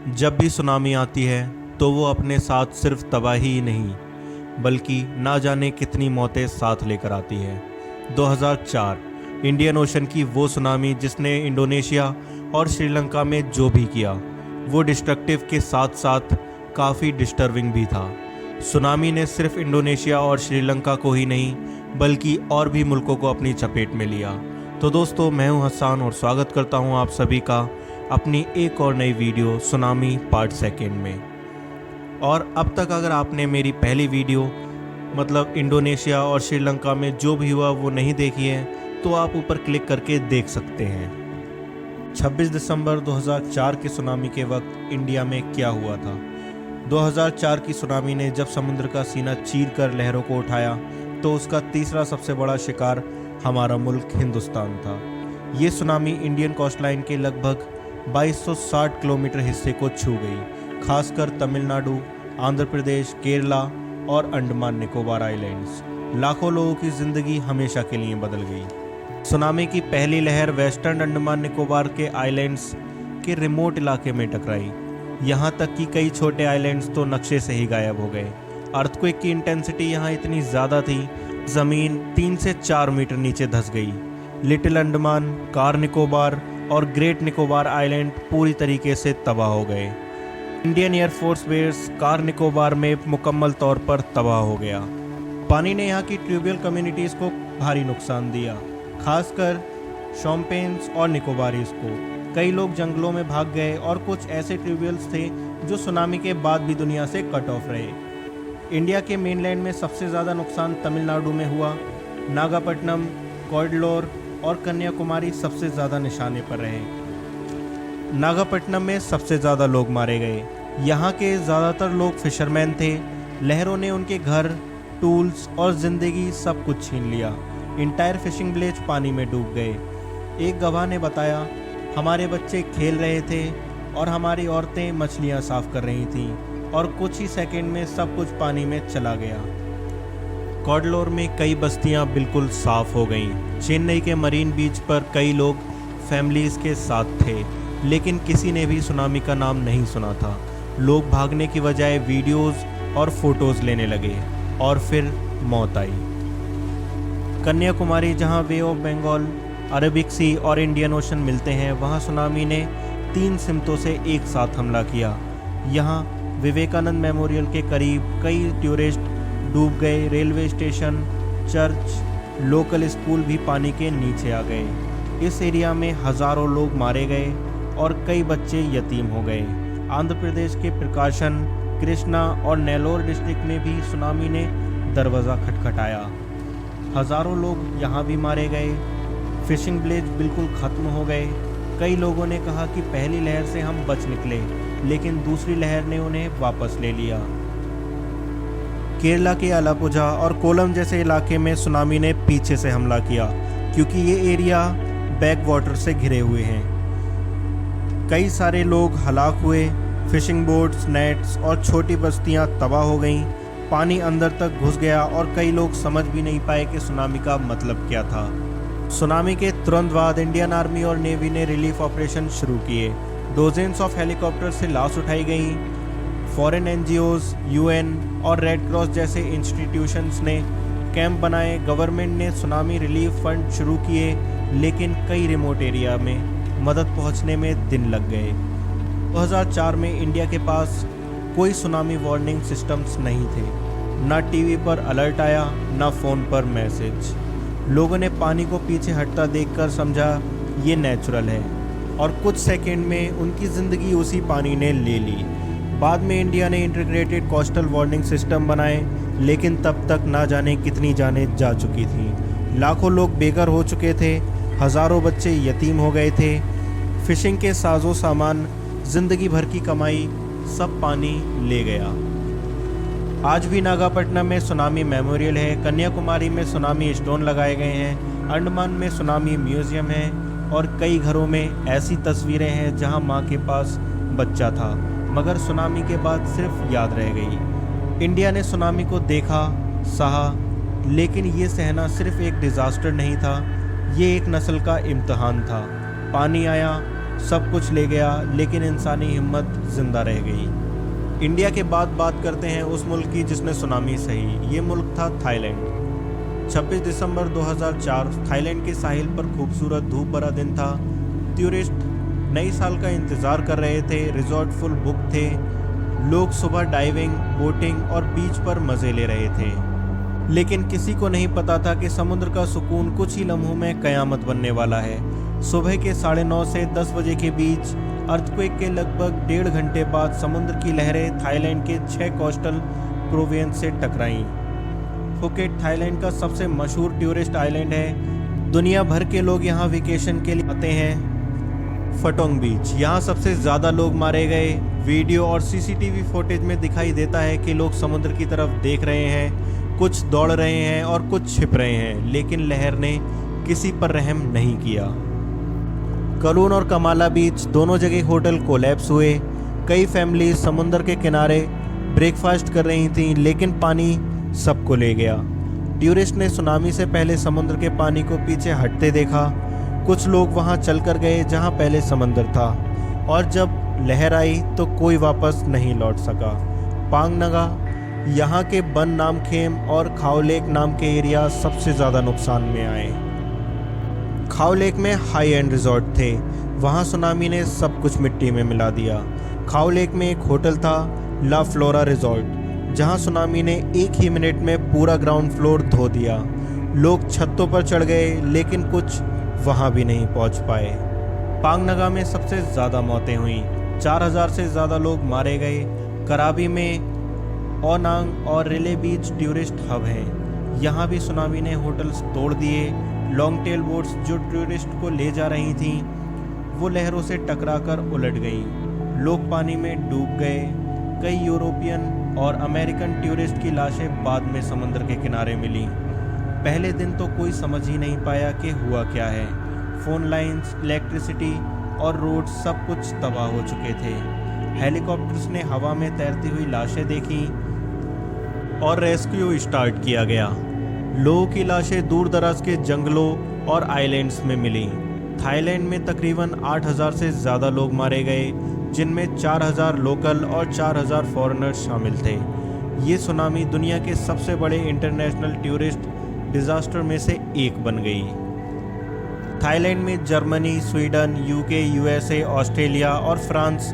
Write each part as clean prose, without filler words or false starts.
जब भी सुनामी आती है तो वो अपने साथ सिर्फ तबाही ही नहीं बल्कि ना जाने कितनी मौतें साथ लेकर आती है। 2004 इंडियन ओशन की वो सुनामी जिसने इंडोनेशिया और श्रीलंका में जो भी किया वो डिस्ट्रक्टिव के साथ साथ काफ़ी डिस्टर्बिंग भी था। सुनामी ने सिर्फ इंडोनेशिया और श्रीलंका को ही नहीं बल्कि और भी मुल्कों को अपनी चपेट में लिया। तो दोस्तों, मैं हूं हसन और स्वागत करता हूं आप सभी का अपनी एक और नई वीडियो सुनामी पार्ट सेकेंड में। और अब तक अगर आपने मेरी पहली वीडियो मतलब इंडोनेशिया और श्रीलंका में जो भी हुआ वो नहीं देखी है तो आप ऊपर क्लिक करके देख सकते हैं। 26 दिसंबर 2004 के सुनामी के वक्त इंडिया में क्या हुआ था। 2004 की सुनामी ने जब समुद्र का सीना चीर कर लहरों को उठाया तो उसका तीसरा सबसे बड़ा शिकार हमारा मुल्क हिंदुस्तान था। ये सुनामी इंडियन कोस्टलाइन के लगभग 2260 किलोमीटर हिस्से को छू गई, खासकर तमिलनाडु, आंध्र प्रदेश, केरला और अंडमान निकोबार आइलैंड्स। लाखों लोगों की ज़िंदगी हमेशा के लिए बदल गई। सुनामी की पहली लहर वेस्टर्न अंडमान निकोबार के आइलैंड्स के रिमोट इलाके में टकराई। यहाँ तक कि कई छोटे आइलैंड्स तो नक्शे से ही गायब हो गए। अर्थक्वेक की इंटेंसिटी यहाँ इतनी ज़्यादा थी, ज़मीन 3 से 4 मीटर नीचे धंस गई। लिटिल अंडमान, कार निकोबार और ग्रेट निकोबार आइलैंड पूरी तरीके से तबाह हो गए। Indian air force base car Nicobar में मुकम्मल तौर पर तबाह हो गया। पानी ने यहाँ की ट्यूबियल कम्युनिटीज़ को भारी नुकसान दिया, खासकर शोम्पेन्स और निकोबारीज को। कई लोग जंगलों में भाग गए और कुछ ऐसे ट्यूबियल्स थे जो सुनामी के बाद भी दुनिया से कट ऑफ रहे। इंडिया के मेनलैंड में सबसे ज़्यादा नुकसान तमिलनाडु में हुआ। नागापट्टनम, कोडलोर और कन्याकुमारी सबसे ज़्यादा निशाने पर रहे। नागापट्टनम में सबसे ज़्यादा लोग मारे गए। यहाँ के ज़्यादातर लोग फिशरमैन थे। लहरों ने उनके घर, टूल्स और ज़िंदगी सब कुछ छीन लिया। इंटायर फिशिंग विलेज पानी में डूब गए। एक गवाह ने बताया, हमारे बच्चे खेल रहे थे और हमारी औरतें मछलियाँ साफ कर रही थीं और कुछ ही सेकंड में सब कुछ पानी में चला गया। कोडलोर में कई बस्तियां बिल्कुल साफ हो गईं। चेन्नई के मरीन बीच पर कई लोग फैमिलीज़ के साथ थे, लेकिन किसी ने भी सुनामी का नाम नहीं सुना था। लोग भागने की बजाय वीडियोस और फोटोज़ लेने लगे और फिर मौत आई। कन्याकुमारी, जहां वे ऑफ बंगाल, अरबिक सी और इंडियन ओशन मिलते हैं, वहां सुनामी ने 3 सिमतों से एक साथ हमला किया। यहाँ विवेकानंद मेमोरियल के करीब कई टूरिस्ट डूब गए। Railway station, church, local school भी पानी के नीचे आ गए। इस एरिया में हज़ारों लोग मारे गए और कई बच्चे यतीम हो गए। आंध्र प्रदेश के प्रकाशन, कृष्णा और नेल्लोर डिस्ट्रिक्ट में भी सुनामी ने दरवाज़ा खटखटाया। हज़ारों लोग यहाँ भी मारे गए। फिशिंग विलेज बिल्कुल ख़त्म हो गए। कई लोगों ने कहा कि पहली लहर से हम बच निकले, लेकिन दूसरी लहर ने उन्हें वापस ले लिया। केरला के आलापुझा और कोलम जैसे इलाके में सुनामी ने पीछे से हमला किया, क्योंकि ये एरिया बैक वाटर से घिरे हुए हैं। कई सारे लोग हलाक हुए। फिशिंग बोट्स, नेट्स और छोटी बस्तियां तबाह हो गईं। पानी अंदर तक घुस गया और कई लोग समझ भी नहीं पाए कि सुनामी का मतलब क्या था। सुनामी के तुरंत बाद इंडियन आर्मी और नेवी ने रिलीफ ऑपरेशन शुरू किए। डोजेंस ऑफ हेलीकॉप्टर से लाश उठाई गई। फॉरेन एनजीओज, यूएन और रेड क्रॉस जैसे इंस्टीट्यूशंस ने कैंप बनाए। गवर्नमेंट ने सुनामी रिलीफ फंड शुरू किए, लेकिन कई रिमोट एरिया में मदद पहुंचने में दिन लग गए। 2004 में इंडिया के पास कोई सुनामी वार्निंग सिस्टम्स नहीं थे। ना टीवी पर अलर्ट आया, ना फ़ोन पर मैसेज। लोगों ने पानी को पीछे हटता देखकर समझा ये नेचुरल है और कुछ सेकंड में उनकी ज़िंदगी उसी पानी ने ले ली। बाद में इंडिया ने इंटीग्रेटेड कोस्टल वार्निंग सिस्टम बनाए, लेकिन तब तक ना जाने कितनी जानें जा चुकी थीं। लाखों लोग बेघर हो चुके थे। हज़ारों बच्चे यतीम हो गए थे। फिशिंग के साजो सामान, ज़िंदगी भर की कमाई सब पानी ले गया। आज भी नागापट्टनम में सुनामी मेमोरियल है। कन्याकुमारी में सुनामी स्टोन लगाए गए हैं। अंडमान में सुनामी म्यूज़ियम है और कई घरों में ऐसी तस्वीरें हैं जहां मां के पास बच्चा था, मगर सुनामी के बाद सिर्फ याद रह गई। इंडिया ने सुनामी को देखा, सहा, लेकिन ये सहना सिर्फ एक डिज़ास्टर नहीं था, ये एक नस्ल का इम्तहान था। पानी आया, सब कुछ ले गया, लेकिन इंसानी हिम्मत जिंदा रह गई। इंडिया के बाद बात करते हैं उस मुल्क की जिसने सुनामी सही। ये मुल्क था थाईलैंड। 26 दिसंबर 2004 थाईलैंड के साहिल पर खूबसूरत धूप भरा दिन था। टूरिस्ट नई साल का इंतज़ार कर रहे थे। रिजॉर्ट फुल बुक थे। लोग सुबह डाइविंग, बोटिंग और बीच पर मज़े ले रहे थे, लेकिन किसी को नहीं पता था कि समुद्र का सुकून कुछ ही लम्हों में कयामत बनने वाला है। सुबह के 9:30 से 10 बजे के बीच अर्थक्वेक के लगभग 1.5 घंटे बाद समुद्र की लहरें थाईलैंड के 6 कोस्टल प्रोविंस से टकराईं। फुकेट थाईलैंड का सबसे मशहूर टूरिस्ट आइलैंड है। दुनिया भर के लोग यहाँ वेकेशन के लिए आते हैं। फटोंग बीच, यहाँ सबसे ज़्यादा लोग मारे गए। वीडियो और सीसीटीवी फुटेज में दिखाई देता है कि लोग समुद्र की तरफ देख रहे हैं, कुछ दौड़ रहे हैं और कुछ छिप रहे हैं, लेकिन लहर ने किसी पर रहम नहीं किया। कलून और कमाला बीच दोनों जगह होटल कोलैप्स हुए। कई फैमिली समुद्र के किनारे ब्रेकफास्ट कर रही थीं, लेकिन पानी सबको ले गया। टूरिस्ट ने सुनामी से पहले समुद्र के पानी को पीछे हटते देखा। कुछ लोग वहां चलकर गए जहां पहले समंदर था, और जब लहर आई तो कोई वापस नहीं लौट सका। पांग नगा, यहाँ के बन नामखेम और खाओ लेक नाम के एरिया सबसे ज़्यादा नुकसान में आए। खाओ लेक में हाई एंड रिजॉर्ट थे। वहाँ सुनामी ने सब कुछ मिट्टी में मिला दिया। खाओ लेक में एक होटल था, ला फ्लोरा रिजॉर्ट, जहाँ सुनामी ने 1 ही मिनट में पूरा ग्राउंड फ्लोर धो दिया। लोग छतों पर चढ़ गए, लेकिन कुछ वहाँ भी नहीं पहुँच पाए। पांग नगा में सबसे ज़्यादा मौतें हुई। 4000 से ज़्यादा लोग मारे गए। कराबी में ओनांग और रिले बीच टूरिस्ट हब हैं। यहाँ भी सुनामी ने होटल्स तोड़ दिए। लॉन्ग टेल बोट्स जो टूरिस्ट को ले जा रही थीं, वो लहरों से टकराकर उलट गईं। लोग पानी में डूब गए। कई यूरोपियन और अमेरिकन टूरिस्ट की लाशें बाद में समुद्र के किनारे मिली। पहले दिन तो कोई समझ ही नहीं पाया कि हुआ क्या है। फ़ोन लाइंस, इलेक्ट्रिसिटी और रोड सब कुछ तबाह हो चुके थे। हेलीकॉप्टर्स ने हवा में तैरती हुई लाशें देखी और रेस्क्यू स्टार्ट किया गया। लोगों की लाशें दूर दराज के जंगलों और आइलैंड्स में मिली। थाईलैंड में तकरीबन 8000 से ज़्यादा लोग मारे गए, जिनमें 4000 लोकल और 4000 फॉरेनर्स शामिल थे। ये सुनामी दुनिया के सबसे बड़े इंटरनेशनल टूरिस्ट डिज़ास्टर में से एक बन गई। थाईलैंड में Germany, Sweden, UK, USA, Australia और फ्रांस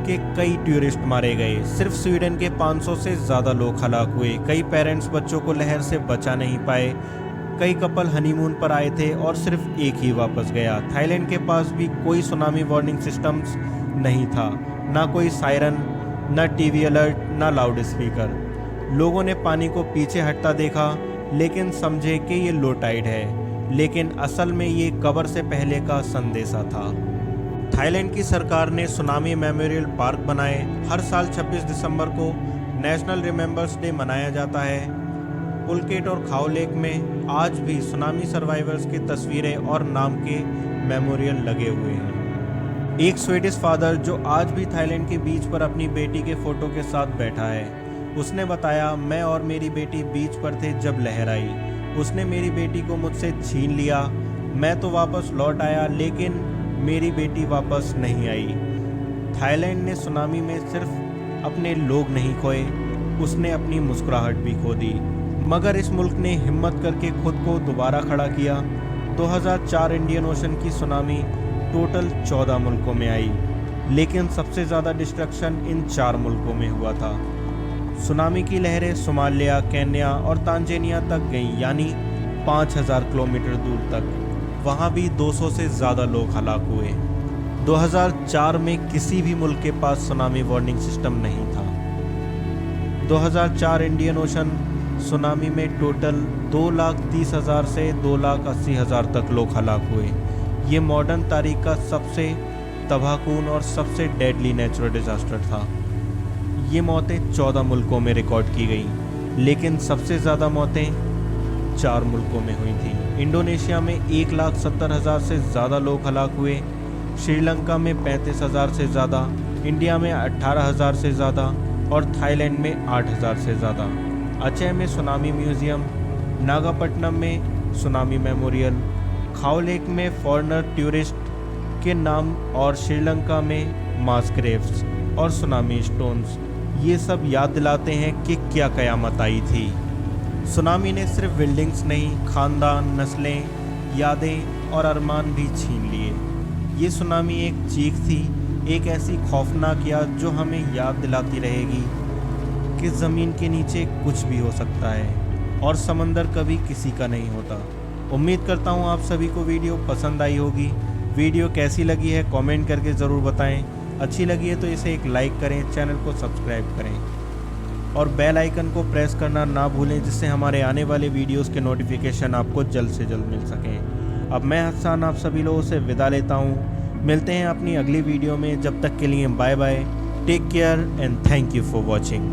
के कई टूरिस्ट मारे गए। सिर्फ स्वीडन के 500 से ज़्यादा लोग हलाक हुए। कई पेरेंट्स बच्चों को लहर से बचा नहीं पाए। कई कपल हनीमून पर आए थे और सिर्फ एक ही वापस गया। थाईलैंड के पास भी कोई सुनामी वार्निंग सिस्टम्स नहीं था, ना कोई सायरन, ना टीवी अलर्ट, ना लाउड स्पीकर। लोगों ने पानी को पीछे हटता देखा, लेकिन समझे कि ये लो टाइड है, लेकिन असल में ये कबर से पहले का संदेशा था। थाईलैंड की सरकार ने सुनामी मेमोरियल पार्क बनाए। हर साल 26 दिसंबर को नेशनल रिमेंबर्स डे मनाया जाता है। पुलकेट और खाओ लेक में आज भी सुनामी सर्वाइवर्स की तस्वीरें और नाम के मेमोरियल लगे हुए हैं। एक स्वीडिश फादर जो आज भी थाईलैंड के बीच पर अपनी बेटी के फोटो के साथ बैठा है, उसने बताया, मैं और मेरी बेटी बीच पर थे जब लहर आई। उसने मेरी बेटी को मुझसे छीन लिया। मैं तो वापस लौट आया, लेकिन मेरी बेटी वापस नहीं आई। थाईलैंड ने सुनामी में सिर्फ अपने लोग नहीं खोए, उसने अपनी मुस्कुराहट भी खो दी, मगर इस मुल्क ने हिम्मत करके खुद को दोबारा खड़ा किया। 2004 इंडियन ओशन की सुनामी टोटल 14 मुल्कों में आई, लेकिन सबसे ज़्यादा डिस्ट्रक्शन इन 4 मुल्कों में हुआ था। सुनामी की लहरें सोमालिया, केन्या और तांजानिया तक गईं, यानी 5000 किलोमीटर दूर तक। वहाँ भी 200 से ज़्यादा लोग हलाक हुए। 2004 में किसी भी मुल्क के पास सुनामी वार्निंग सिस्टम नहीं था। 2004 इंडियन ओशन सुनामी में टोटल 2,30,000 से 2,80,000 तक लोग हलाक हुए। ये मॉडर्न तारीख का सबसे तबाहकुन और सबसे डेडली नेचुरल डिज़ास्टर था। ये मौतें 14 मुल्कों में रिकॉर्ड की गई, लेकिन सबसे ज़्यादा मौतें 4 मुल्कों में हुई थी। इंडोनेशिया में 1,70,000 से ज़्यादा लोग हलाक हुए, श्रीलंका में 35,000 से ज़्यादा, इंडिया में 18,000 से ज़्यादा और थाईलैंड में 8,000 से ज़्यादा। अचे में सुनामी म्यूज़ियम, नागापट्टनम में सुनामी मेमोरियल, खाओ लेक में फॉरेनर टूरिस्ट के नाम और श्रीलंका में मास ग्रेव्स और सुनामी स्टोन्स, ये सब याद दिलाते हैं कि क्या कयामत आई थी। सुनामी ने सिर्फ बिल्डिंग्स नहीं, खानदान, नस्लें, यादें और अरमान भी छीन लिए। ये सुनामी एक चीख थी, एक ऐसी खौफनाक याद जो हमें याद दिलाती रहेगी कि ज़मीन के नीचे कुछ भी हो सकता है और समंदर कभी किसी का नहीं होता। उम्मीद करता हूँ आप सभी को वीडियो पसंद आई होगी। वीडियो कैसी लगी है कमेंट करके ज़रूर बताएं। अच्छी लगी है तो इसे एक लाइक करें, चैनल को सब्सक्राइब करें और बेल आइकन को प्रेस करना ना भूलें, जिससे हमारे आने वाले वीडियोस के नोटिफिकेशन आपको जल्द से जल्द मिल सकें। अब मैं हसन आप सभी लोगों से विदा लेता हूँ। मिलते हैं अपनी अगली वीडियो में। जब तक के लिए bye bye, take care and thank you for watching.